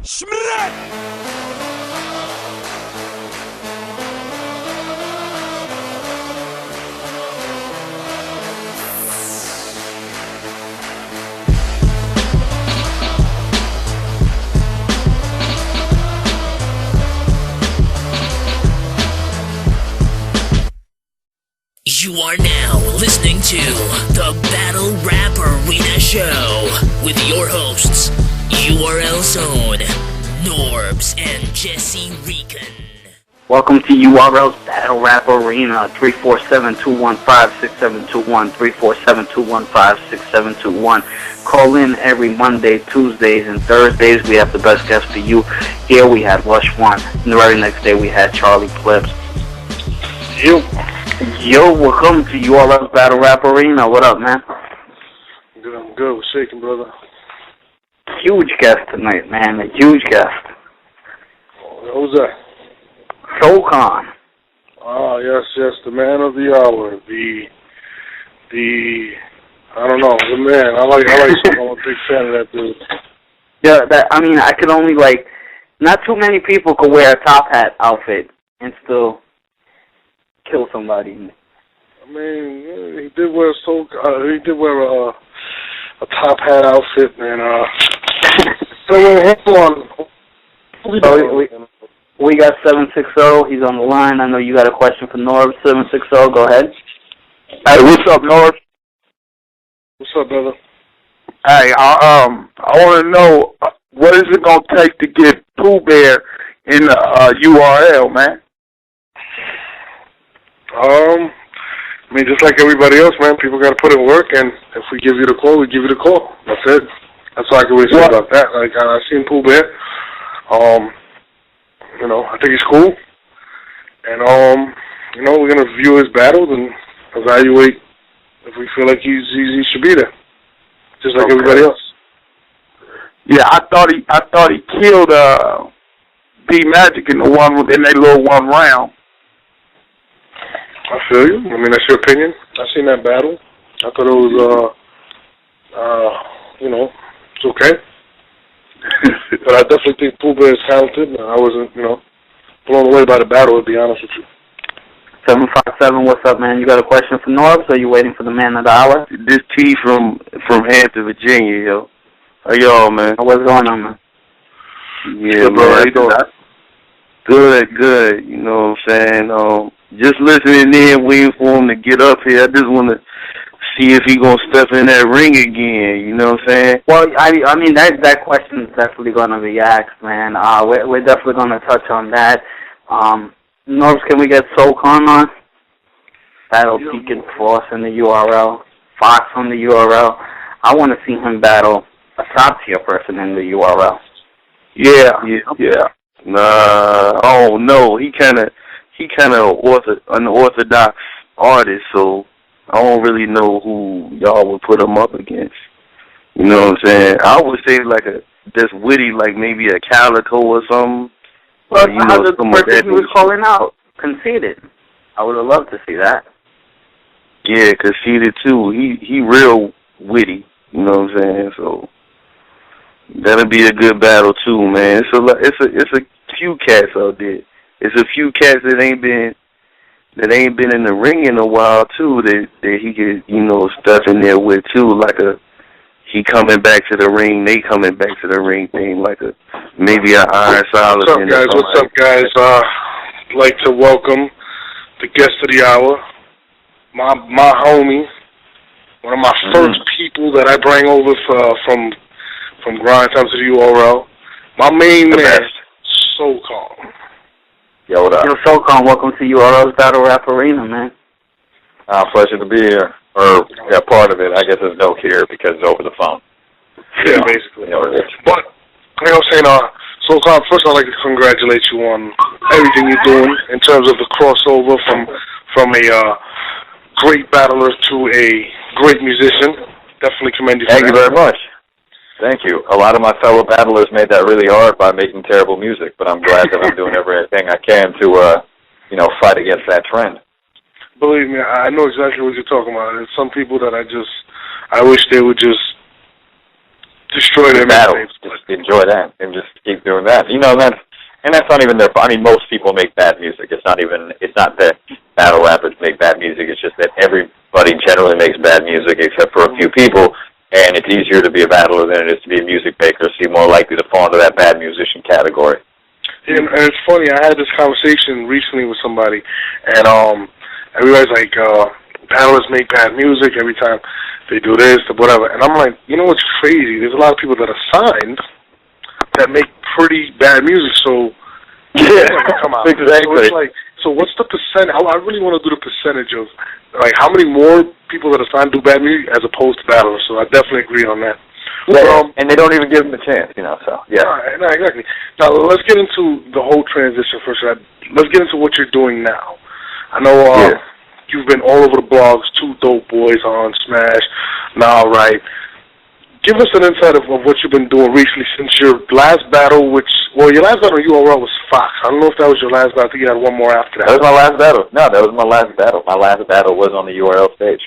You are now listening to the Battle Rap Arena Show with your hosts, URL Zone, Norbs, and Jesse Recon. Welcome to URL's Battle Rap Arena, 347-215-6721, 347-215-6721. Call in every Monday, Tuesdays, and Thursdays. We have the best guests for you. Here we had Lush One, and the very next day we had Charlie Plebs. Yo, welcome to URL's Battle Rap Arena. What up, man? Good, I'm good. We're shaking, brother. Huge guest tonight, man. A huge guest. Oh, who's that? SoulKhan. Ah, yes, the man of the hour. I don't know, the man. I like him. I'm a big fan of that dude. Yeah, I could only, not too many people could wear a top hat outfit and still kill somebody. I mean, he did wear a top hat outfit, and we got 760. He's on the line. I know you got a question for Norb. 760, go ahead. Hey, what's up, Norb? What's up, brother? Hey, I want to know what is it gonna take to get Pooh Bear in the URL, man? I mean, just like everybody else, man, people got to put in work, and if we give you the call, we give you the call. That's it. That's all I can really say about that. Like, I've seen Pooh Bear. I think he's cool. And, we're going to view his battles and evaluate if we feel like he should be there, just like everybody else. Yeah, I thought he killed D-Magic in that little one round. I feel you. I mean, that's your opinion. I seen that battle. I thought it was, it's okay. But I definitely think Pooh Bear is talented. I wasn't, blown away by the battle, to be honest with you. 757, what's up, man? You got a question for Norbs, or are you waiting for the man of the hour? This T from Hampton, Virginia, yo. How y'all, man? What's going on, man? Yeah, bro. How you doing? Good. You know what I'm saying? Just listening in, waiting for him to get up here. I just want to see if he going to step in that ring again. You know what I'm saying? Well, I mean, that question is definitely going to be asked, man. We're definitely going to touch on that. Norbs, can we get SoulKhan on? Battle Deacon Frost in the URL, Fox on the URL. I want to see him battle a top-tier person in the URL. Yeah. Oh no, he kind of unorthodox artist, so I don't really know who y'all would put him up against. You know what I'm saying? I would say that's witty, like maybe a Calico or something. Well, how the person he was calling out? Conceited. I would have loved to see that. Yeah, Conceited too. He real witty. You know what I'm saying? So that'll be a good battle too, man. It's a few cats out there. It's a few cats that ain't been in the ring in a while too. That he could stuff in there with too, like he coming back to the ring, they coming back to the ring thing, maybe an Iron Solid. What's up, guys? I'd like to welcome the guest of the hour, my homie, one of my first people that I bring over from Grindtime to the URL, my main man, SoulKhan. Yo, what up? Yo, SoulKhan, welcome to URL's Battle Rap Arena, man. Pleasure to be here. Part of it, I guess, is no here because it's over the phone. Yeah, basically. But, I'm saying, SoulKhan, first I'd like to congratulate you on everything you're doing in terms of the crossover from a great battler to a great musician. Definitely commend you for that. Thank you very much. Thank you. A lot of my fellow battlers made that really hard by making terrible music, but I'm glad that I'm doing everything I can to, fight against that trend. Believe me, I know exactly what you're talking about. There's some people that I wish they would just destroy their battles. Just enjoy that and just keep doing that. You know, that's not even their. I mean, most people make bad music. It's not that battle rappers make bad music. It's just that everybody generally makes bad music except for a few people, and it's easier to be a battler than it is to be a music maker. So you're more likely to fall into that bad musician category. Yeah, and it's funny. I had this conversation recently with somebody, and everybody's like, battlers make bad music every time they do this or whatever. And I'm like, you know what's crazy? There's a lot of people that are signed that make pretty bad music, so yeah, come out. Exactly. So it's like, so what's the percent? I really want to do the percentage of, like, how many more people that are signed do bad music as opposed to battlers. So I definitely agree on that. Yeah, and they don't even give them a chance, you know. So yeah, no, exactly. Now let's get into the whole transition first. Let's get into what you're doing now. I know you've been all over the blogs. 2 Dope Boys on Smash. Now, right. Give us an insight of what you've been doing recently since your last battle, your last battle on URL was Fox. I don't know if that was your last battle. I think you had one more after that. That was my last battle. No, that was my last battle. My last battle was on the URL stage.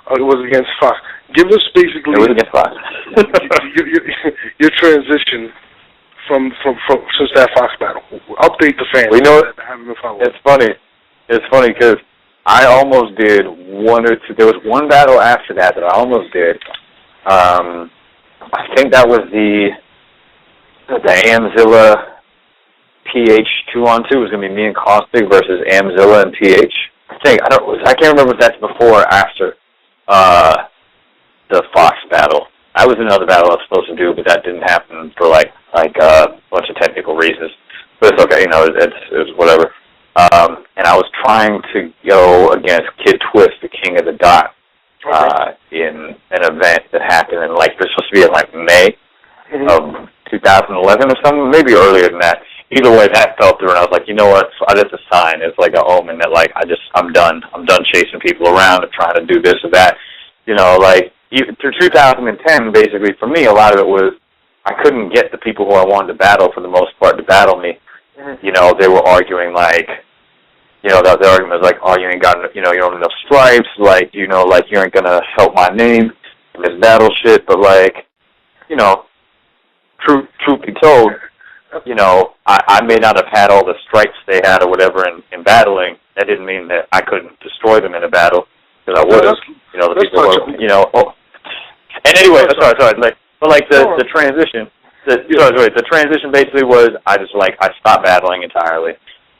Oh, it was against Fox. Give us basically... It was against Fox. your transition from since that Fox battle. Update the fans. We know that haven't been following. It's funny. It's funny because I almost did one or two. There was one battle after that I almost did. I think that was the Amzilla PH 2-on-2. It was going to be me and Caustic versus Amzilla and PH. I can't remember if that's before or after the Fox battle. I was in another battle I was supposed to do, but that didn't happen for like a bunch of technical reasons. But it's okay, you know, it was whatever. And I was trying to go against Kid Twist, the King of the Dot, in an event that happened in, like, it was supposed to be in, like, May of 2011 or something, maybe earlier than that. Either way, that fell through, and I was like, you know what, that's a sign. It's like an omen that, like, I'm done. I'm done chasing people around and trying to do this or that. You know, like, through 2010, basically, for me, a lot of it was I couldn't get the people who I wanted to battle, for the most part, to battle me. You know, they were arguing, like, you know, the argument was like, oh, you ain't got, you know, you don't have enough stripes, like, you know, like, you ain't gonna help my name in this battle shit, but, like, you know, truth be told, you know, I may not have had all the stripes they had or whatever in battling. That didn't mean that I couldn't destroy them in a battle, because I would have, you know, the people were, you know, and anyway, sorry, like, but, like, the transition, the transition basically was, I stopped battling entirely,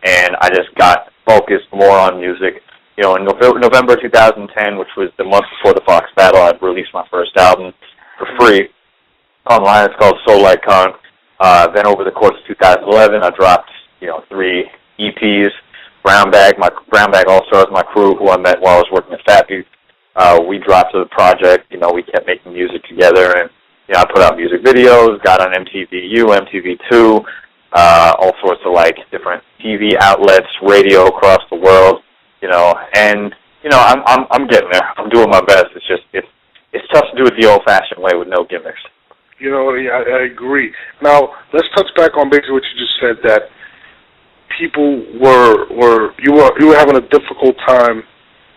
and I just got focused more on music. You know, in November 2010, which was the month before the Fox battle, I released my first album for free online. It's called Soul Like Con. Then over the course of 2011, I dropped, you know, 3 EPs. Brown Bag All-Stars, my crew, who I met while I was working at Fappy. We dropped the project. You know, we kept making music together, and, you know, I put out music videos, got on MTV, MTV2, all sorts of, like, different TV outlets, radio across the world, you know, and, you know, I'm getting there. I'm doing my best. It's just, it's tough to do it the old-fashioned way with no gimmicks. You know, yeah, I agree. Now, let's touch back on basically what you just said, that people you were having a difficult time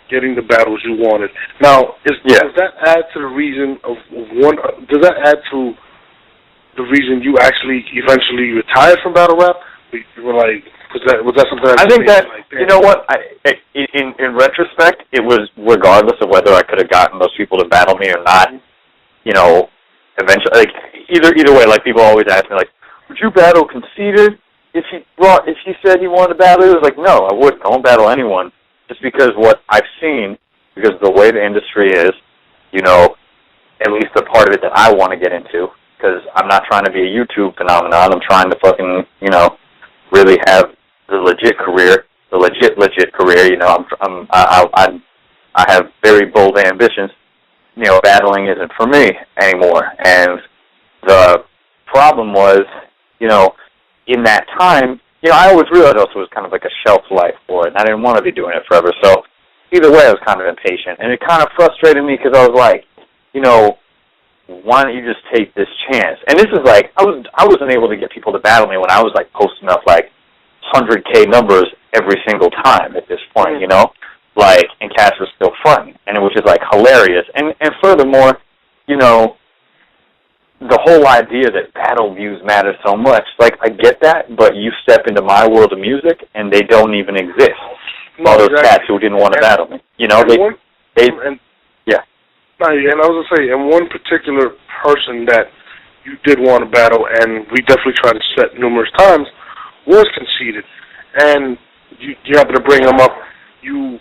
getting the battles you wanted. Now, does that add to the reason does that add to the reason you actually eventually retired from battle rap? You were like, was that something that I think that, like, you know what, in retrospect, it was regardless of whether I could have gotten those people to battle me or not, you know, eventually, like, either way, like, people always ask me, like, would you battle Conceited if he said he wanted to battle? It was like, no, I wouldn't. I won't battle anyone, just because what I've seen, because of the way the industry is, you know, at least the part of it that I want to get into, because I'm not trying to be a YouTube phenomenon. I'm trying to fucking, you know, really have the legit career, you know. I have very bold ambitions. You know, battling isn't for me anymore. And the problem was, you know, in that time, you know, I always realized also it was kind of like a shelf life for it, and I didn't want to be doing it forever. So either way, I was kind of impatient, and it kind of frustrated me because I was like, you know, why don't you just take this chance? And this is like, I wasn't able to get people to battle me when I was like posting up like 100K numbers every single time at this point, you know, like, and cats were still fronting, and it was just like hilarious. And furthermore, you know, the whole idea that battle views matter so much, like, I get that, but you step into my world of music, and they don't even exist. No, all those exactly. cats who didn't want to battle me. You know, yeah. No, and I was going to say, and one particular person that you did want to battle, and we definitely tried to set numerous times, was Conceited. And you happened to bring him up. You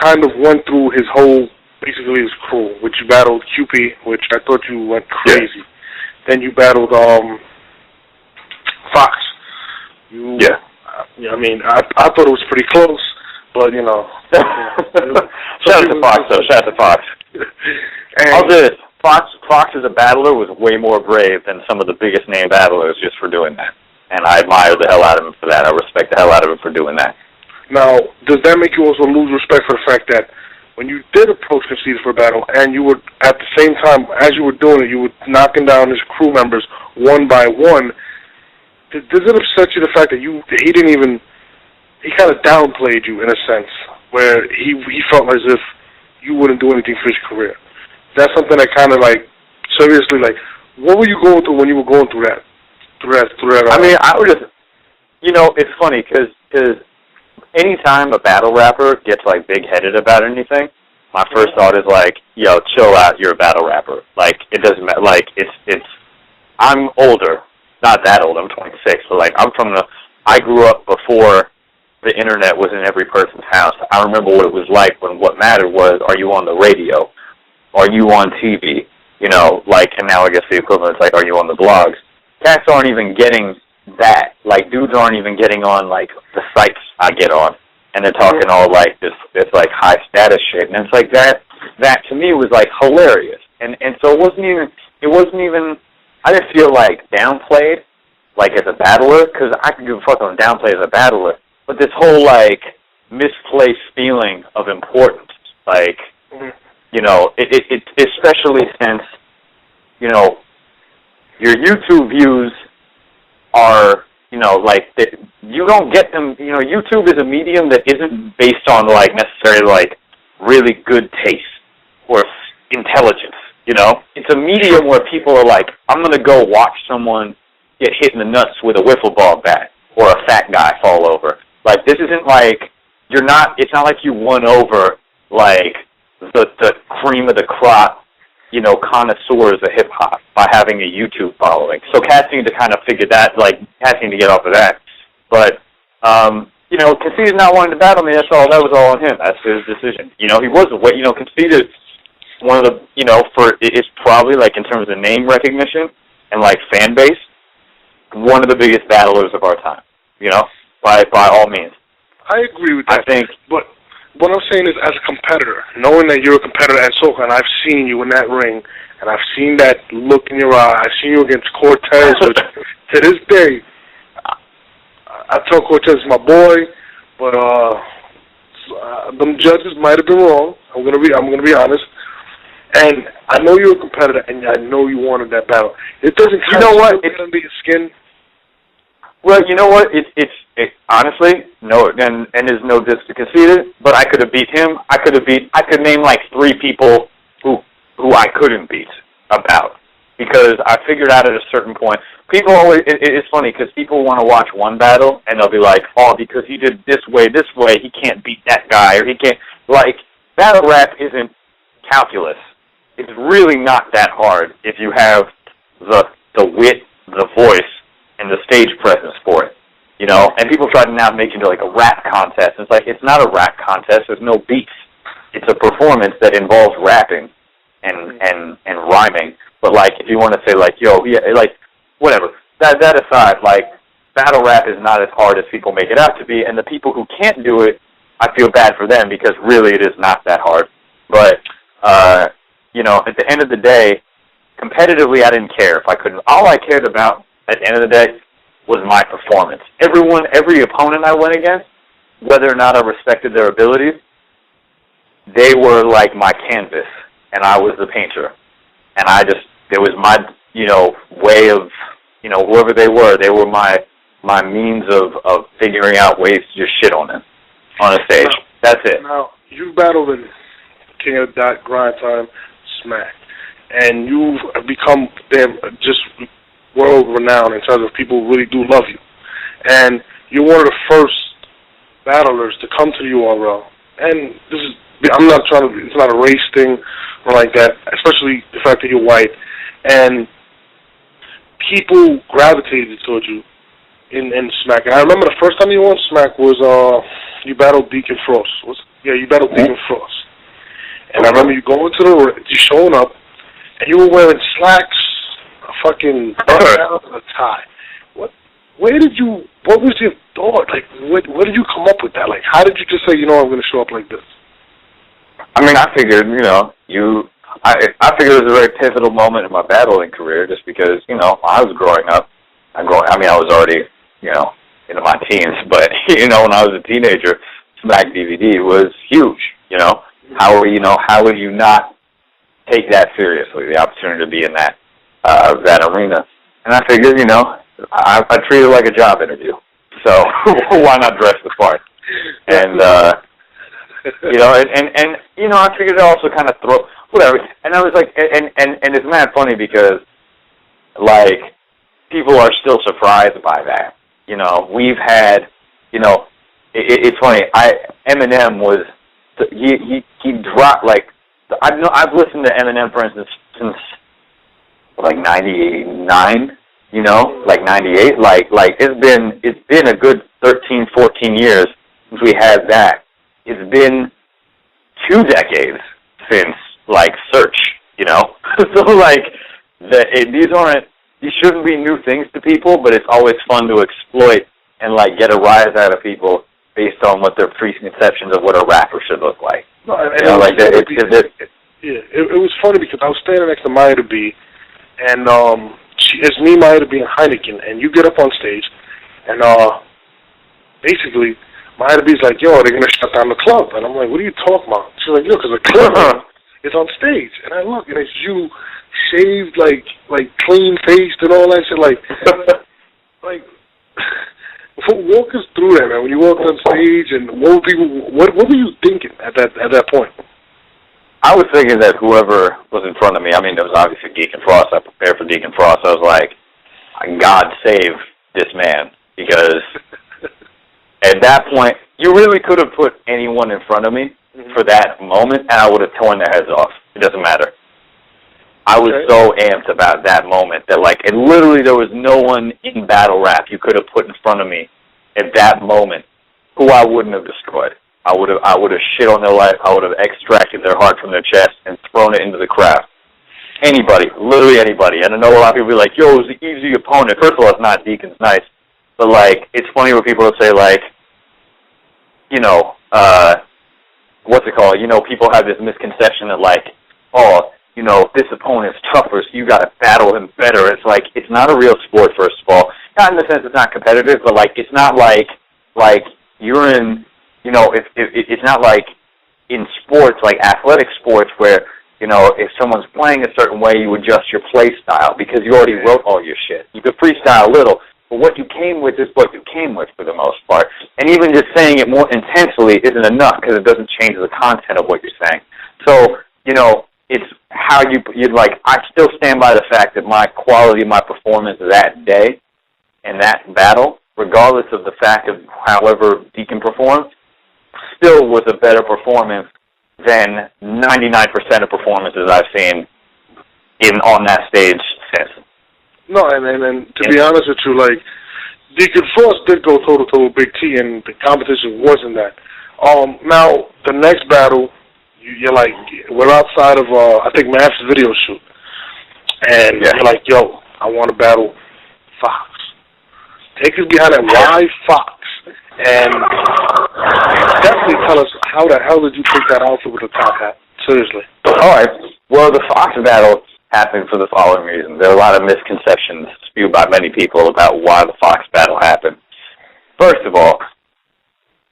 kind of went through his whole, basically his crew, which you battled QP, which I thought you went crazy. Yeah. Then you battled Fox. I mean, I thought it was pretty close, but, you know. Shout out to Fox, though. Shout out to Fox. I'll do this. Fox as a battler was way more brave than some of the biggest name battlers just for doing that. And I admire the hell out of him for that. I respect the hell out of him for doing that. Now, does that make you also lose respect for the fact that when you did approach Conceited for a battle, and you were, at the same time, as you were doing it, you were knocking down his crew members one by one, does it upset you the fact that he kind of downplayed you in a sense, where he felt as if you wouldn't do anything for his career? That's something that kind of, like, seriously, like, what were you going through when you were going through that? I mean, I would just, you know, it's funny, because anytime a battle rapper gets, like, big-headed about anything, my first thought is, like, yo, chill out, you're a battle rapper. Like, it doesn't matter. Like, I'm older. Not that old, I'm 26, but, like, I grew up before the internet was in every person's house. I remember what it was like when what mattered was, are you on the radio? Are you on TV? You know, like, and now I guess the equivalent is, like, are you on the blogs? Cats aren't even getting that. Like, dudes aren't even getting on, like, the sites I get on. And they're talking all, like, this like, high-status shit. And it's like that to me was, like, hilarious. And so it wasn't even, I didn't feel, like, downplayed, like, as a battler, because I could give a fuck on downplay as a battler. But this whole, like, misplaced feeling of importance, like, you know, it especially since, you know, your YouTube views are, you know, like, you don't get them, you know, YouTube is a medium that isn't based on, like, necessarily, like, really good taste or intelligence, you know? It's a medium where people are like, I'm going to go watch someone get hit in the nuts with a wiffle ball bat or a fat guy fall over. Like, this isn't like, it's not like you won over, like, the cream of the crop, you know, connoisseurs of hip-hop by having a YouTube following. So cats need to kind of figure that, like, cats need to get off of that. But, you know, Conceited not wanting to battle me, that was all on him. That's his decision. You know, he wasn't, you know, Conceited, one of the, you know, it's probably, like, in terms of name recognition and, like, fan base, one of the biggest battlers of our time, you know, by all means. I agree with that. I think, but what I'm saying is, as a competitor, knowing that you're a competitor at Soca, and I've seen you in that ring, and I've seen that look in your eye, I've seen you against Cortez, which, to this day, I tell Cortez my boy, but them judges might have been wrong. I'm gonna be honest. And I know you're a competitor, and I know you wanted that battle. It doesn't. You know what? It's under your skin. Well, you know what? Honestly, no, and there's no diss to Conceited, but I could have beat him. I could name like 3 people who I couldn't beat about, because I figured out at a certain point, people always, it's funny because people want to watch one battle and they'll be like, oh, because he did this way, he can't beat that guy, or he can't, like, battle rap isn't calculus. It's really not that hard if you have the wit, the voice, and the stage presence for it, you know? And people try to now make it into like a rap contest. It's like, it's not a rap contest. There's no beats. It's a performance that involves rapping and rhyming. But like, if you want to say like, yo, yeah, like, whatever. That aside, like, battle rap is not as hard as people make it out to be. And the people who can't do it, I feel bad for them, because really it is not that hard. But, you know, at the end of the day, competitively, I didn't care if I couldn't. All I cared about at the end of the day was my performance. Every opponent I went against, whether or not I respected their abilities, they were like my canvas, and I was the painter. And it was my, you know, way of, you know, whoever they were my means of figuring out ways to just shit on them on a stage. That's it. Now, you battled in King of the Dot, Grindtime, Smack. and you've become just world-renowned in terms of people who really do love you. And you're one of the first battlers to come to the URL. And this is, I'm not trying to, it's not a race thing or like that, especially the fact that you're white. And people gravitated towards you in Smack. And I remember the first time you were on Smack was you battled Deacon Frost. You battled Deacon Frost. And I remember you going to you showing up, and you were wearing slacks, a fucking button-down, and a tie. What was your thought? Like, where did you come up with that? Like, how did you just say, I'm going to show up like this? I mean, I figured, I figured it was a very pivotal moment in my battling career, just because, when I was growing up, I was already, into my teens, but, when I was a teenager, Smack DVD was huge, How would you not take that seriously, the opportunity to be in that arena? And I figured, I treat it like a job interview. So why not dress the part? And, I figured I'd also kind of throw, whatever. And I was like, and it's mad funny because, like, people are still surprised by that. We've had, it's funny, Eminem was, he dropped, like, I've listened to Eminem, for instance, since, like, 99, like 98, like it's been a good 13, 14 years since we had that. It's been 2 decades since, like, Search, So, like, these shouldn't be new things to people, but it's always fun to exploit and, like, get a rise out of people based on what their preconceptions of what a rapper should look like. No, and it was funny because I was standing next to Maya to be, and it's me, Maya to be, and Heineken, and you get up on stage, and basically, Maya to be's like, yo, they're going to shut down the club. And I'm like, what are you talking about? She's like, yo, because the club is on stage. And I look, and it's you shaved, like clean-faced and all that shit. Like, walk us through that, man. When you walked on stage, and what were you thinking at that point? I was thinking that whoever was in front of me, I mean, there was obviously Deacon Frost. I prepared for Deacon Frost. I was like, God save this man, because at that point, you really could have put anyone in front of me for that moment, and I would have torn their heads off. It doesn't matter. I was so amped about that moment that, like, and literally there was no one in battle rap you could have put in front of me at that moment who I wouldn't have destroyed. I would have shit on their life. I would have extracted their heart from their chest and thrown it into the crowd. Anybody, literally anybody. And I know a lot of people be like, yo, it was an easy opponent. First of all, it's not. Deacon's nice. But, like, it's funny when people say, like, what's it called? People have this misconception that, like, this opponent's tougher, so you got to battle him better. It's like, it's not a real sport, first of all. Not in the sense it's not competitive, but, like, it's not like you're in, it's not like in sports, like athletic sports, where, if someone's playing a certain way, you adjust your play style because you already wrote all your shit. You could freestyle a little, but what you came with is what you came with for the most part. And even just saying it more intensely isn't enough because it doesn't change the content of what you're saying. So, it's how you'd like, I still stand by the fact that my quality, my performance that day and that battle, regardless of the fact of however Deacon performed, still was a better performance than 99% of performances I've seen on that stage since. No, and to be honest with you, like, Deacon Frost did go toe-to-toe with Big T, and the competition wasn't that. Now, the next battle, you're like, we're outside of, I think, Math's video shoot. And you're like, yo, I want to battle Fox. Take us behind that. Why Fox? And definitely tell us, how the hell did you pick that outfit with the top hat? Seriously. All right. Well, the Fox battle happened for the following reason. There are a lot of misconceptions spewed by many people about why the Fox battle happened. First of all,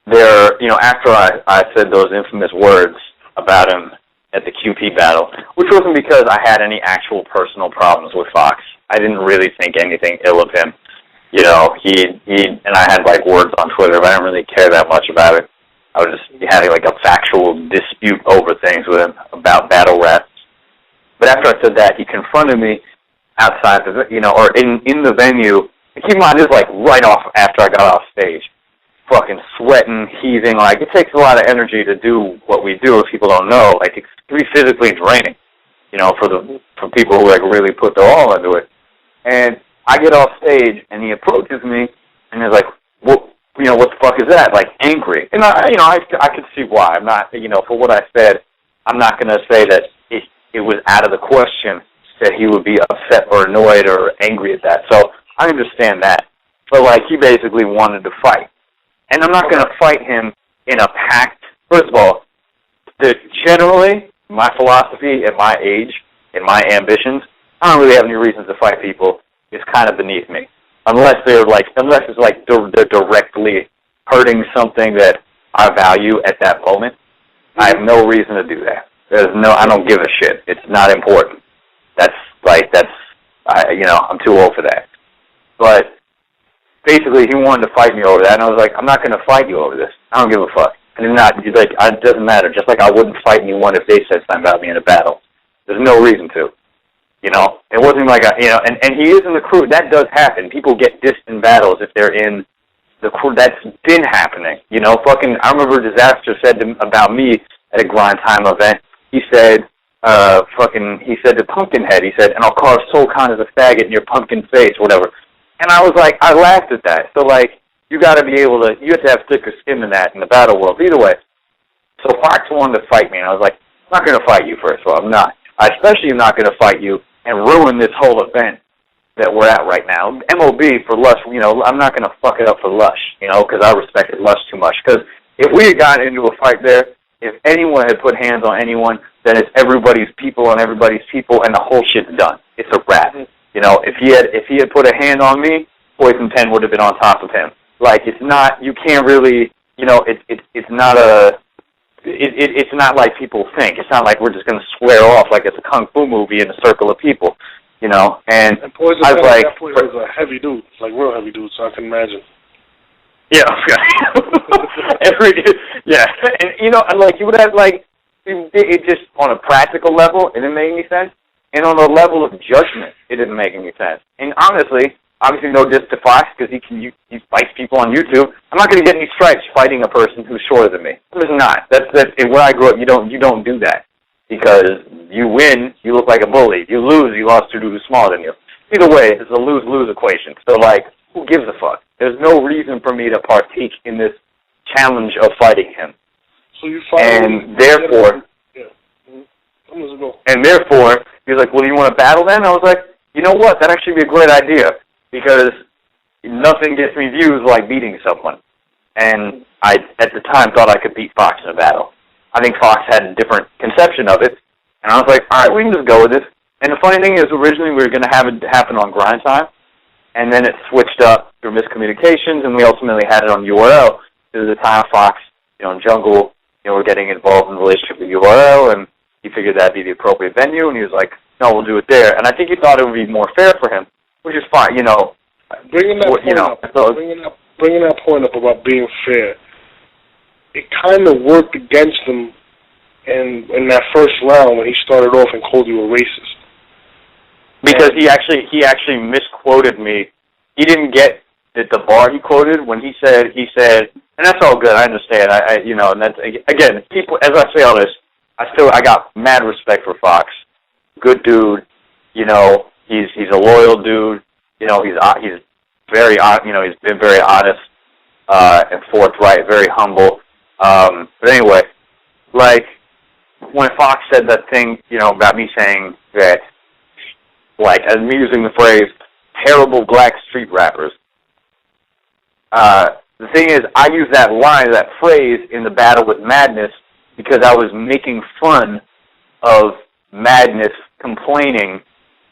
after I said those infamous words about him at the QP battle, which wasn't because I had any actual personal problems with Fox. I didn't really think anything ill of him. He and I had, like, words on Twitter, but I didn't really care that much about it. I was just having, like, a factual dispute over things with him about battle rap. But after I said that, he confronted me outside, or in the venue. Keep in mind, this is like right off after I got off stage. Fucking sweating, heaving. Like, it takes a lot of energy to do what we do, if people don't know. Like, it's pretty physically draining, for people who, like, really put their all into it. And I get off stage, and he approaches me, and he's like, what the fuck is that? Like, angry. And, I could see why. I'm not, for what I said, I'm not going to say that it was out of the question that he would be upset or annoyed or angry at that. So I understand that. But, like, he basically wanted to fight. And I'm not going to fight him in a packed... First of all, generally, my philosophy at my age, and my ambitions, I don't really have any reasons to fight people. It's kind of beneath me. Unless they're directly hurting something that I value at that moment. I have no reason to do that. I don't give a shit. It's not important. I'm too old for that. But basically, he wanted to fight me over that, and I was like, I'm not going to fight you over this. I don't give a fuck. And it doesn't matter. Just like I wouldn't fight anyone if they said something about me in a battle. There's no reason to. It wasn't like and he is in the crew. That does happen. People get dissed in battles if they're in the crew. That's been happening. I remember Disaster said about me at a Grindtime event. He said, he said to Pumpkinhead, he said, and I'll call Soul Khan as a faggot in your pumpkin face, whatever. And I was like, I laughed at that. So, like, you have to have thicker skin than that in the battle world. Either way. So Fox wanted to fight me, and I was like, I'm not going to fight you, first of all. I'm not. I especially am not going to fight you and ruin this whole event that we're at right now. MOB for Lush, I'm not going to fuck it up for Lush, because I respected Lush too much. Because if we had gotten into a fight there, if anyone had put hands on anyone, then it's everybody's people on everybody's people, and the whole shit's done. It's a wrap. If he had put a hand on me, Poison Pen would have been on top of him. Like, it's not, you can't really, it's not like people think. It's not like we're just going to square off like it's a kung fu movie in a circle of people, And Poison I was Pen like, at that point was a heavy dude, like real heavy dude, so I can imagine. Yeah, yeah, and you would have it just on a practical level, it didn't make any sense, and on a level of judgment, it didn't make any sense. And honestly, obviously no diss to Fox because he fights people on YouTube. I'm not going to get any stripes fighting a person who's shorter than me. I'm just not. That's where I grew up. You don't do that because you win, you look like a bully. You lose, you lost to a dude who's smaller than you. Either way, it's a lose-lose equation. So who gives a fuck? There's no reason for me to partake in this challenge of fighting him. So you fight and therefore, and therefore, he was like, well, you want to battle then? I was like, you know what? That'd actually be a great idea because nothing gets me views like beating someone. And I, at the time, thought I could beat Fox in a battle. I think Fox had a different conception of it. And I was like, all right, we can just go with this. And the funny thing is, originally we were going to have it happen on Grindtime. And then it switched up through miscommunications, and we ultimately had it on URL. There was a time Fox, in Jungle, were getting involved in the relationship with URL, and he figured that'd be the appropriate venue, and he was like, no, we'll do it there. And I think he thought it would be more fair for him, which is fine, Bringing that point up about being fair, it kind of worked against him in that first round when he started off and called you a racist. Because he actually misquoted me. He didn't get the bar he quoted when he said, and that's all good. I understand. And that's again, people. As I say all this, I got mad respect for Fox. Good dude. He's a loyal dude. He's very he's been very honest and forthright, very humble. But anyway, when Fox said that thing, about me saying that. I'm using the phrase, terrible black street rappers. The thing is, I use that phrase in the battle with Madness because I was making fun of Madness complaining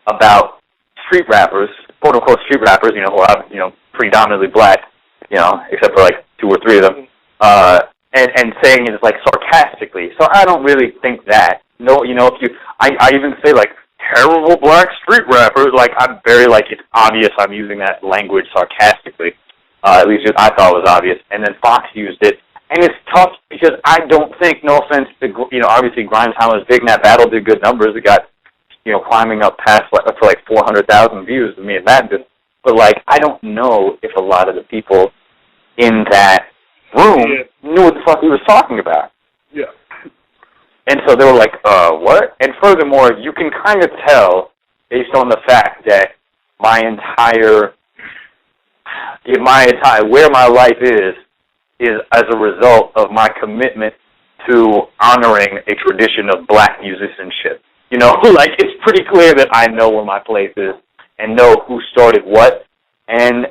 about street rappers, quote-unquote street rappers, who are, predominantly black, except for, 2 or 3 of them, and saying it sarcastically. So I don't really think that. No, I even say, terrible black street rappers. I'm very, it's obvious I'm using that language sarcastically. At least I thought it was obvious. And then Fox used it. And it's tough because I don't think, no offense to, obviously Grindtime was big in that battle, did good numbers. It got climbing up past for like 400,000 views to me and Matt did. But like, I don't know if a lot of the people in that room knew what the fuck he was talking about. Yeah. And so they were like, what? And furthermore, you can kind of tell based on the fact that where my life is as a result of my commitment to honoring a tradition of black musicianship. Like, it's pretty clear that I know where my place is and know who started what, and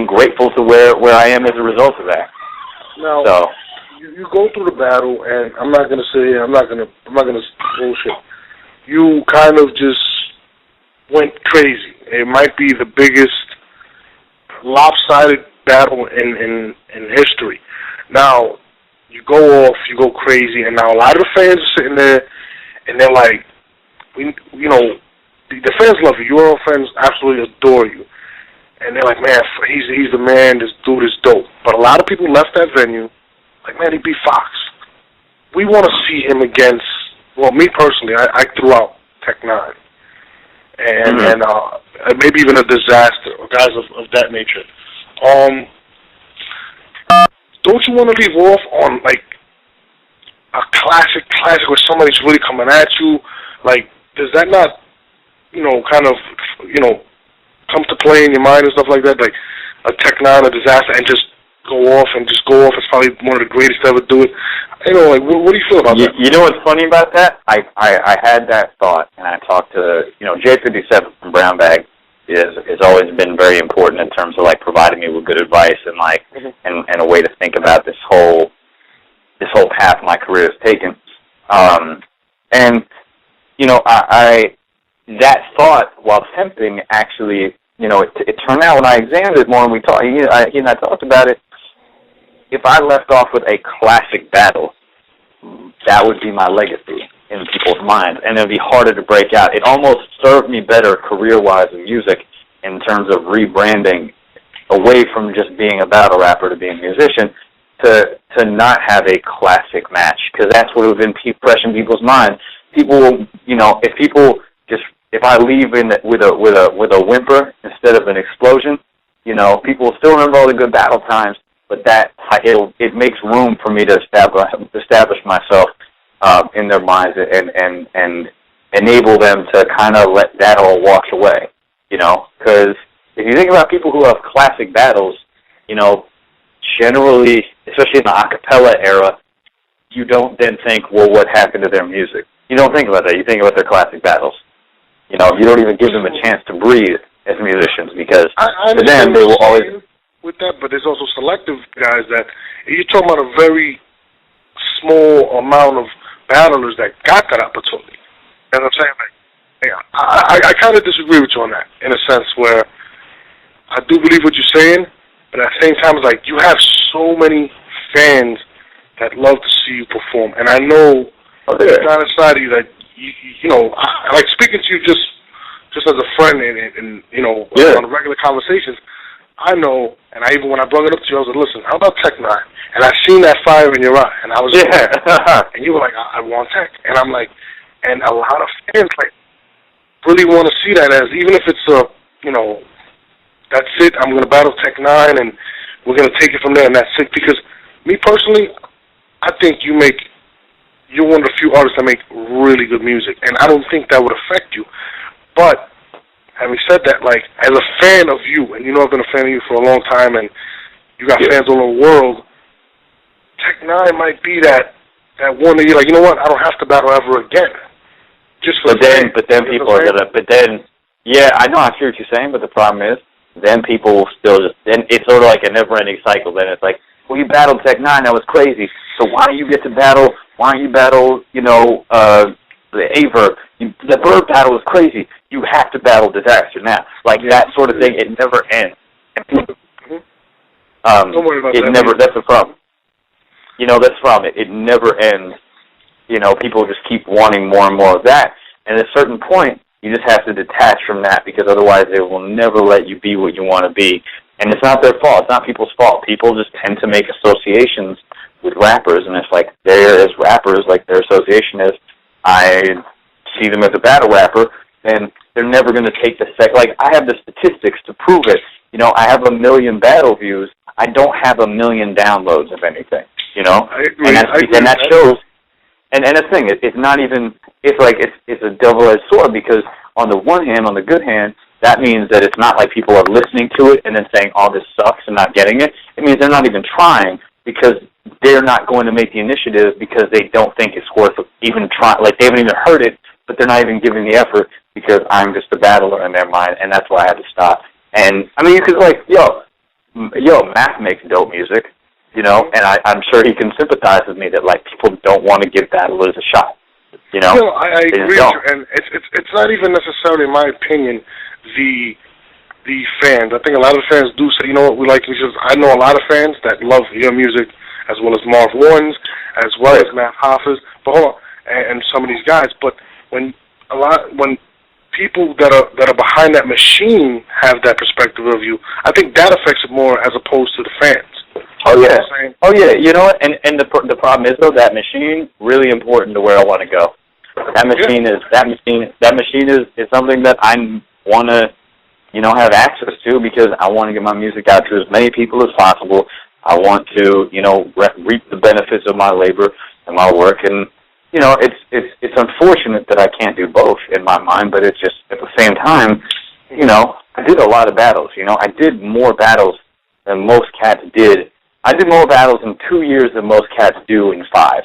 grateful to where I am as a result of that. Now, so you go through the battle, and I'm not gonna say I'm not gonna bullshit. You kind of just went crazy. It might be the biggest lopsided battle in history. Now, you go off, you go crazy, and now a lot of the fans are sitting there, and they're like, the fans love you. Your fans absolutely adore you, and they're like, man, he's the man. This dude is dope. But a lot of people left that venue like, man, he beat Fox. We want to see him against. Well, me personally, I threw out Tech 9, and maybe even a Disaster or guys of that nature. Don't you want to leave off on like a classic where somebody's really coming at you? Like, does that not, kind of, come to play in your mind and stuff like that? Like a Tech 9, a Disaster, and just go off. It's probably one of the greatest to ever do it. Like, what do you feel about that? You know what's funny about that? I had that thought, and I talked to, J57 from Brown Bag has always been very important in terms of, like, providing me with good advice and, like, and a way to think about this whole path my career has taken. That thought, while tempting, actually, it turned out when I examined it more and we talked, he and I talked about it. If I left off with a classic battle, that would be my legacy in people's minds, and it would be harder to break out. It almost served me better career-wise in music in terms of rebranding away from just being a battle rapper to being a musician to not have a classic match, because that's what would have been fresh in people's minds. People, if I leave with a whimper instead of an explosion, people will still remember all the good battle times, but it makes room for me to establish myself in their minds and enable them to kind of let that all wash away, because if you think about people who have classic battles, generally, especially in the a cappella era, you don't then think, well, what happened to their music? You don't think about that. You think about their classic battles. You don't even give them a chance to breathe as musicians, because to them they will always. With that, but there's also selective guys that you're talking about a very small amount of battlers that got that opportunity. You know what I'm saying? Like, I kind of disagree with you on that in a sense where I do believe what you're saying, but at the same time, it's like you have so many fans that love to see you perform, and I know there's not inside of you that I like speaking to you just as a friend and on regular conversations. I know, and when I brought it up to you, I was like, listen, how about Tech 9? And I seen that fire in your eye, and I was like, and you were like, I want Tech. And I'm like, and a lot of fans, like, really want to see that as, even if it's that's it, I'm going to battle Tech 9, and we're going to take it from there, and that's it. Because me personally, I think you're one of the few artists that make really good music, and I don't think that would affect you. But having said that, like, as a fan of you, and I've been a fan of you for a long time, and you got fans all over the world, Tech 9 might be that one that you're like, you know what, I don't have to battle ever again. But then people are gonna. But then, I know, I see what you're saying, but the problem is, then people will still then it's sort of like a never-ending cycle. Then it's like, well, you battled Tech 9, that was crazy. So why don't you get to battle? Why don't you battle? The A-Verb. The Verb battle was crazy. You have to battle Disaster now. Like that sort of thing. It never ends. Don't worry about that. That's the problem. That's the problem. It never ends. People just keep wanting more and more of that. And at a certain point, you just have to detach from that, because otherwise they will never let you be what you want to be. And it's not their fault. It's not people's fault. People just tend to make associations with rappers, and it's like they're as rappers, like their association is, I see them as a battle rapper, then they're never going to take the like, I have the statistics to prove it. You know, I have 1 million battle views. I don't have 1 million downloads of anything, you know? I agree. And that shows, and the thing, it's not even, it's like, it's a double-edged sword, because on the one hand, on the good hand, that means that it's not like people are listening to it and then saying, oh, this sucks, and not getting it. It means they're not even trying, because they're not going to make the initiative because they don't think it's worth even trying. Like, they haven't even heard it, but they're not even giving the effort because I'm just a battler in their mind, and that's why I had to stop. And, I mean, you could, like, yo, Math makes dope music, you know, and I'm sure he can sympathize with me that, like, people don't want to give battlers a shot, you know? No, I agree with you, and it's not even necessarily, in my opinion, the fans. I think a lot of the fans do say, you know what, we like music. I know a lot of fans that love your music, as well as Marv Warren's, as well as Matt Hoffa's, but hold on, and some of these guys. But when people that are behind that machine have that perspective of you, I think that affects it more as opposed to the fans. Oh yeah, You know what? And the problem is though, that machine really important to where I want to go. That machine is something that I want to, you know, have access to, because I want to get my music out to as many people as possible. I want to, you know, reap the benefits of my labor and my work. And, you know, it's unfortunate that I can't do both in my mind, but it's just, at the same time, you know, I did a lot of battles. You know, I did more battles than most cats did. I did more battles in 2 years than most cats do in 5.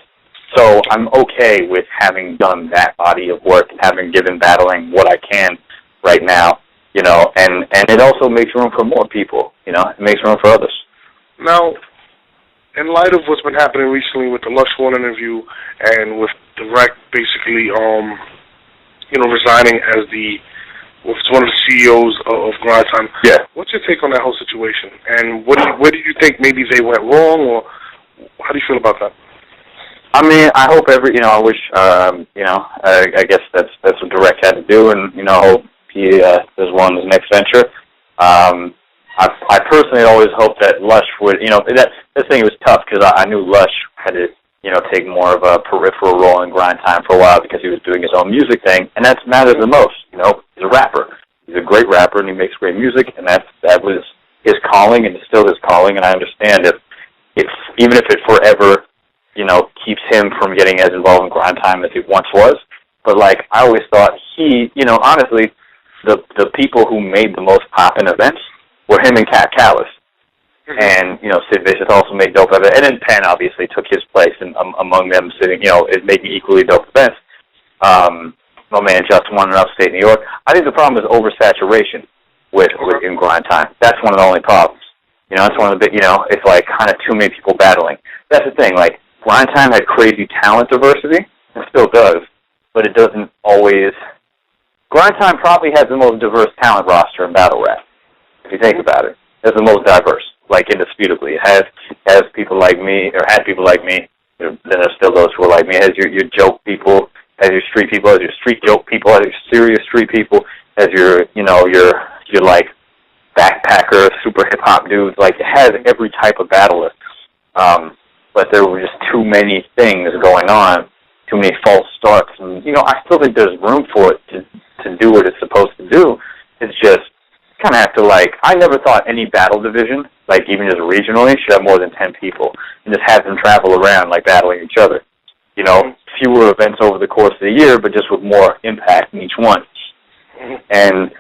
So I'm okay with having done that body of work and having given battling what I can right now, you know, and it also makes room for more people, you know, it makes room for others. Now, in light of what's been happening recently with the Lush One interview and with Direct basically, you know, resigning as one of the CEOs of Grindtime, what's your take on that whole situation? And where do you think maybe they went wrong, or how do you feel about that? I mean, I hope I wish, you know, I guess that's what Direct had to do, and, you know, I hope he does well in his next venture. I personally always hoped that Lush would, you know, this thing was tough because I knew Lush had to, you know, take more of a peripheral role in Grindtime for a while because he was doing his own music thing, and that matters the most, you know. He's a rapper. He's a great rapper, and he makes great music, and that was his calling, and it's still his calling, and I understand even if it forever, you know, keeps him from getting as involved in Grindtime as he once was. But, like, I always thought he, you know, honestly, the people who made the most pop-in events were him and Cat Callis. And, you know, Sid Vicious also made dope events. And then Penn obviously took his place among them, sitting, you know, making equally dope events. My man Justin won in upstate New York. I think the problem is oversaturation in Grindtime. That's one of the only problems. You know, that's one of the big, you know, it's like kind of too many people battling. That's the thing, like, Grindtime had crazy talent diversity, and still does, but it doesn't always. Grindtime probably has the most diverse talent roster in battle rap, if you think about it. It's the most diverse, like, indisputably. It has people like me, or had people like me, then there's still those who are like me. It has your joke people, has your street people, has your street joke people, has your serious street people, has your, you know, your like, backpacker, super hip-hop dudes. Like, it has every type of battler. But there were just too many things going on, too many false starts. And, you know, I still think there's room for it to do what it's supposed to do. It's just kind of have to, like, I never thought any battle division, like even just regionally, should have more than 10 people and just have them travel around, like, battling each other. You know, fewer events over the course of the year, but just with more impact in each one. And,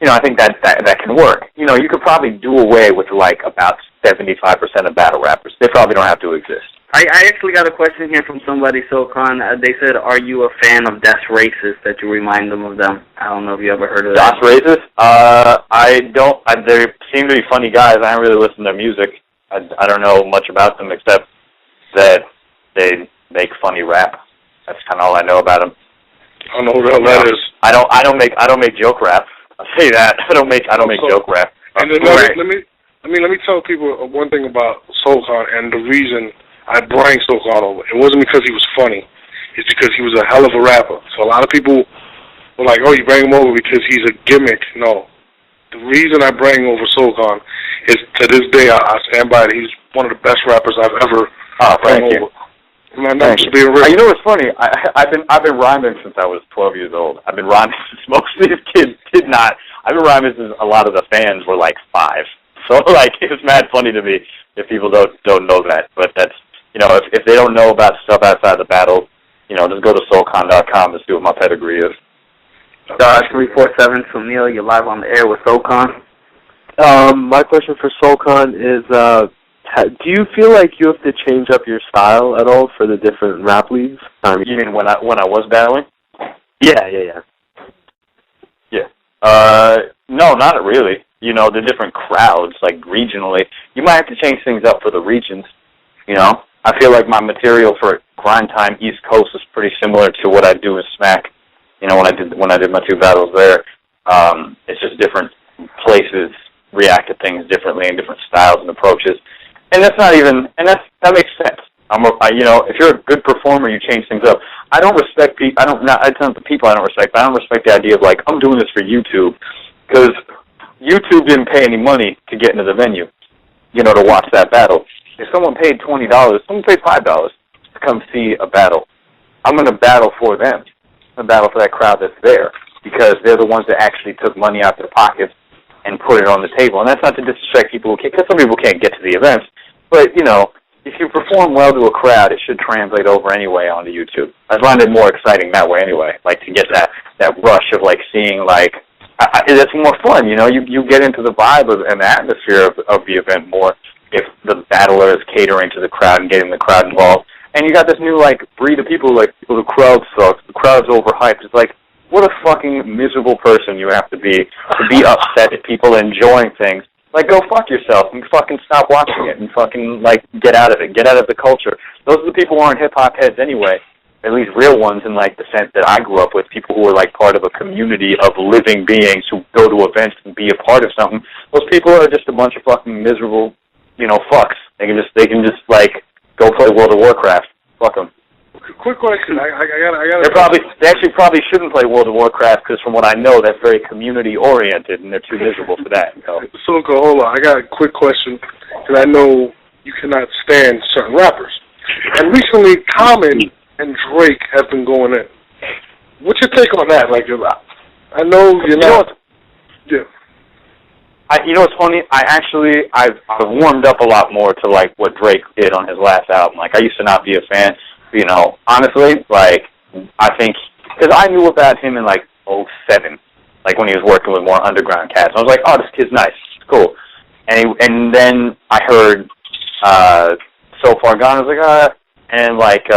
you know, I think that can work. You know, you could probably do away with, like, about 75% of battle rappers. They probably don't have to exist. I actually got a question here from somebody, SoCon. They said, are you a fan of Das Races, that you remind them of them? I don't know if you ever heard of that. Das Races? I don't. They seem to be funny guys. I don't really listen to their music. I don't know much about them except that they make funny rap. That's kind of all I know about them. I don't know who the hell that is. I don't make joke rap. I'll say that. I don't make joke rap. And then let me tell people one thing about SoCon and the reason I bring SoCon over. It wasn't because he was funny. It's because he was a hell of a rapper. So a lot of people were like, oh, you bring him over because he's a gimmick. No. The reason I bring over SoCon is, to this day, I stand by it. He's one of the best rappers I've ever brought over. Not just being real. You know what's funny? I've been rhyming since I was 12 years old. I've been rhyming since most of these kids did not. I've been rhyming since a lot of the fans were like 5. So like it's mad funny to me if people don't know that. But that's if they don't know about stuff outside the battle, just go to soulcon.com and see what my pedigree is. 347 Sunil, you're live on the air with SoulCon. My question for SoulCon is, do you feel like you have to change up your style at all for the different rap leagues? You mean when I was battling? Yeah. No, not really. The different crowds, like regionally, you might have to change things up for the regions. I feel like my material for Grindtime East Coast is pretty similar to what I do in Smack. When I did my 2 battles there, it's just different places react to things differently and different styles and approaches. And that's not even, that makes sense. If you're a good performer, you change things up. I don't respect people. It's not the people I don't respect, but I don't respect the idea of like, I'm doing this for YouTube, because YouTube didn't pay any money to get into the venue, to watch that battle. If someone paid $20, someone paid $5 to come see a battle, I'm going to battle for them. I'm going to battle for that crowd that's there, because they're the ones that actually took money out of their pockets and put it on the table. And that's not to disrespect people because some people can't get to the events. But, if you perform well to a crowd, it should translate over anyway onto YouTube. I find it more exciting that way anyway, like to get that rush of like seeing like, it's more fun, you get into the vibe and the atmosphere of the event more if the battler is catering to the crowd and getting the crowd involved. And you got this new like breed of people like, well, the crowd sucks, the crowd's overhyped. It's like, what a fucking miserable person you have to be upset at people enjoying things. Like, go fuck yourself and fucking stop watching it and fucking, like, get out of it. Get out of the culture. Those are the people who aren't hip-hop heads anyway, at least real ones in, like, the sense that I grew up with, people who are, like, part of a community of living beings who go to events and be a part of something. Those people are just a bunch of fucking miserable, fucks. They can just, like, go play World of Warcraft. Fuck them. Quick question. I got. They actually probably shouldn't play World of Warcraft because, from what I know, that's very community oriented, and they're too miserable for that. So hold on. I got a quick question because I know you cannot stand certain rappers, and recently Common and Drake have been going in. What's your take on that? Like, I know you're not. Yeah. What's funny? I've warmed up a lot more to like what Drake did on his last album. Like, I used to not be a fan. Honestly, like, I think, because I knew about him in, like, 2007, like, when he was working with more underground cats. I was like, oh, this kid's nice. It's cool. And then I heard So Far Gone. I was like, and, like,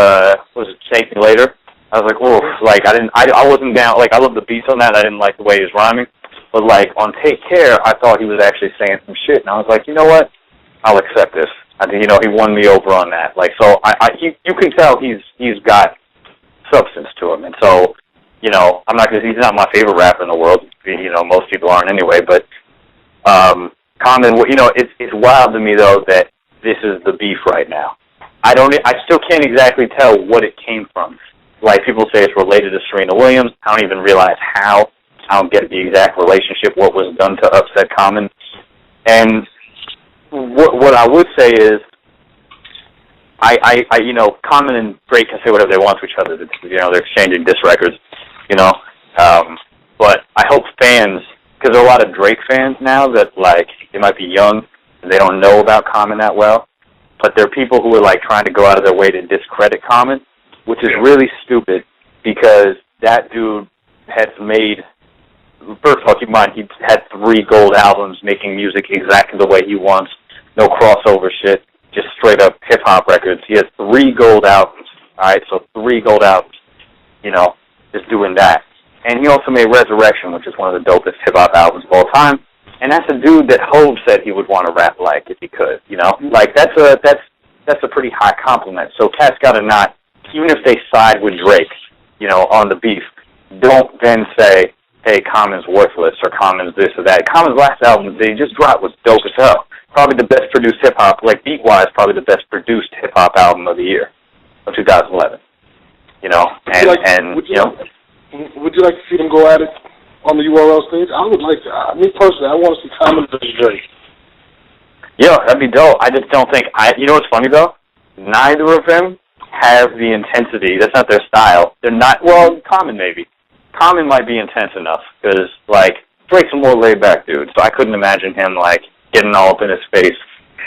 was it Take Me Later? I was like, oh, like, I wasn't down, like, I love the beats on that. I didn't like the way he was rhyming. But, like, on Take Care, I thought he was actually saying some shit. And I was like, you know what? I'll accept this. I think, he won me over on that. Like, so you can tell he's got substance to him. And so, he's not my favorite rapper in the world. Most people aren't anyway. But Common, it's wild to me though that this is the beef right now. I still can't exactly tell what it came from. Like, people say it's related to Serena Williams. I don't even realize how. I don't get the exact relationship, what was done to upset Common. And what I would say is, Common and Drake can say whatever they want to each other. They're exchanging diss records, But I hope fans, because there are a lot of Drake fans now that, like, they might be young and they don't know about Common that well, but they're people who are, like, trying to go out of their way to discredit Common, which is really stupid because that dude has made, first of all, keep in mind, he had 3 gold albums making music exactly the way he wants. No crossover shit, just straight up hip-hop records. He has 3 gold albums, all right? So 3 gold albums, just doing that. And he also made Resurrection, which is one of the dopest hip-hop albums of all time. And that's a dude that Hov said he would want to rap like if he could, Like, that's a pretty high compliment. So cats got to not, even if they side with Drake, on the beef, don't then say, hey, Common's worthless or Common's this or that. Common's last album that he just dropped was dope as hell. Probably the best produced hip-hop, like beat-wise, probably the best produced hip-hop album of the year, of 2011. Would you like to see them go at it on the URL stage? I would like to. Me personally, I want to see Common versus Drake. Yeah, that'd be dope. I just don't think, what's funny though? Neither of them have the intensity. That's not their style. They're not, well, Common maybe. Common might be intense enough, because, like, Drake's a more laid-back dude, so I couldn't imagine him, like, getting all up in his face.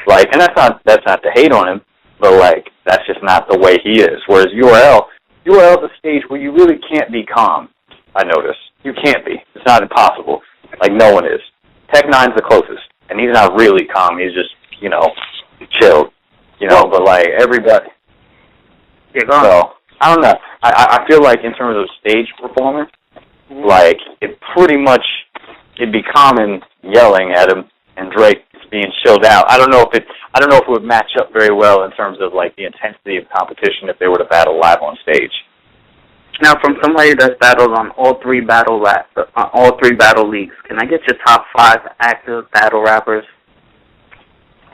Like, and that's not to hate on him, but, like, that's just not the way he is. Whereas URL's a stage where you really can't be calm, I notice. You can't be. It's not impossible. Like, no one is. Tech Nine's the closest, and he's not really calm. He's just, you know, chilled. You know, but, like, everybody. Yeah, go on. So, I don't know. I feel like in terms of stage performance, like, it pretty much, it'd be Common yelling at him and Drake being chilled out. I don't know if it would match up very well in terms of, like, the intensity of competition if they were to battle live on stage. Now, from somebody that's battled on all three battle leagues, can I get your top 5 active battle rappers?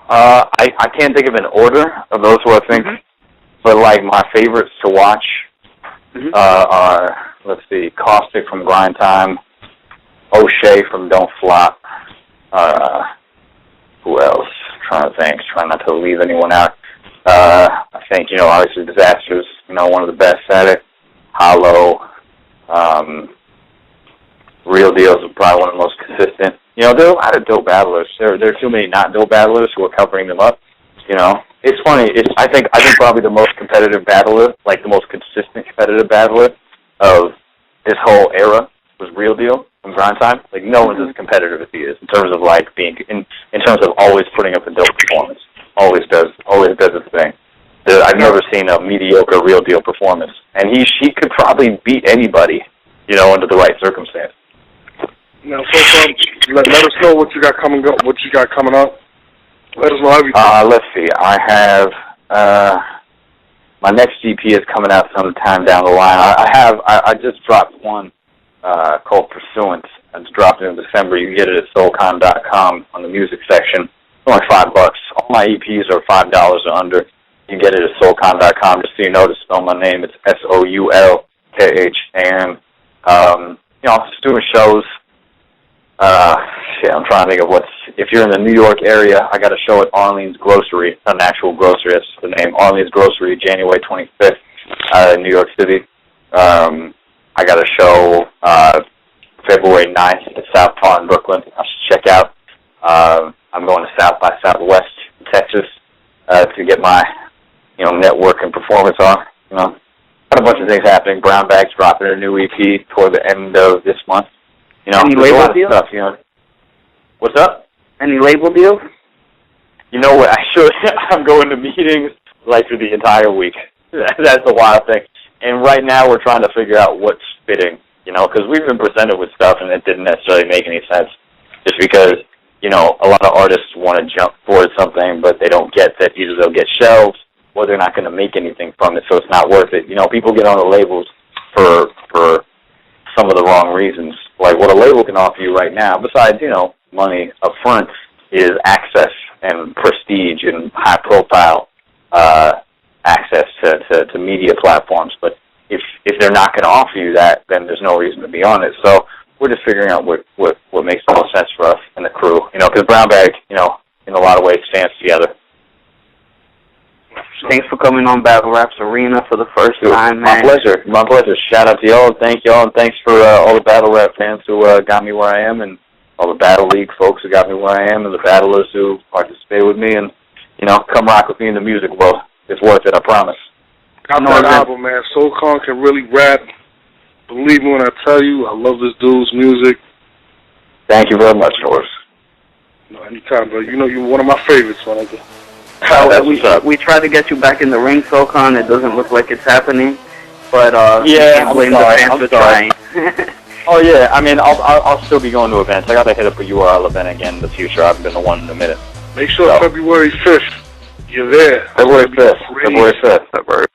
I can't think of an order of those who I think, but, like, my favorites to watch are, let's see, Caustic from Grindtime, O'Shea from Don't Flop, who else? Trying to think, trying not to leave anyone out. I think, you know, obviously Disasters, you know, one of the best at it. Hollow, Real Deals is probably one of the most consistent. You know, there are a lot of dope battlers. There are too many not dope battlers who are covering them up. You know, it's funny. I think probably the most competitive battler, like the most consistent competitive battler of this whole era was Real Deal from Grindtime. Like, no one's as competitive as he is in terms of, like, being in terms of always putting up a dope performance. Always does his thing. I've never seen a mediocre Real Deal performance, and she could probably beat anybody, you know, under the right circumstance. Now, so let us know what you got coming up. Let us know everything. Let's see. I have my next EP is coming out sometime down the line. I just dropped one called Pursuance. It's dropped in December. You can get it at soulcon.com on the music section. It's only $5. All my EPs are $5 or under. You can get it at soulcon.com. Just so you know to spell my name, it's SOULKHAN. You know, just doing shows. I'm trying to think of if you're in the New York area, I got a show at Arlene's Grocery, an actual grocery, that's the name, Arlene's Grocery, January 25th, in New York City. I got a show, February 9th at South Park in Brooklyn. I should check out. I'm going to South by Southwest, Texas, to get my, you know, network and performance on. You know, got a bunch of things happening. Brown Bag's dropping a new EP toward the end of this month. You know, any there's a lot of label stuff, you know. What's up? Any label deals? You know what? I'm going to meetings like through the entire week. That's the wild thing. And right now we're trying to figure out what's fitting, you know, because we've been presented with stuff and it didn't necessarily make any sense. Just because, you know, a lot of artists want to jump forward something, but they don't get that either they'll get shelves or they're not going to make anything from it, so it's not worth it. You know, people get on the labels for some of the wrong reasons. Like, what a label can offer you right now, besides, you know, money up front, is access and prestige and high-profile access to media platforms. But if they're not going to offer you that, then there's no reason to be on it. So we're just figuring out what makes the most sense for us and the crew. You know, because Brown Bag, you know, in a lot of ways stands together. Thanks for coming on Battle Raps Arena for the first time, man. My pleasure. Shout out to y'all. Thank y'all, and thanks for all the Battle Rap fans who got me where I am, and all the Battle League folks who got me where I am, and the battlers who participate with me, and, you know, come rock with me in the music world. It's worth it, I promise. Got that album, man. SoulCon can really rap. Believe me when I tell you, I love this dude's music. Thank you very much, Norris. No, anytime, bro. You know you're one of my favorites, man. We tried to get you back in the ring, SoulCon. It doesn't look like it's happening, but you can't blame the fans for trying. Oh yeah, I mean, I'll still be going to events. I got to hit up a URL event again in the future. I haven't been to one in a minute. Make sure February 5th, you're there. February 5th.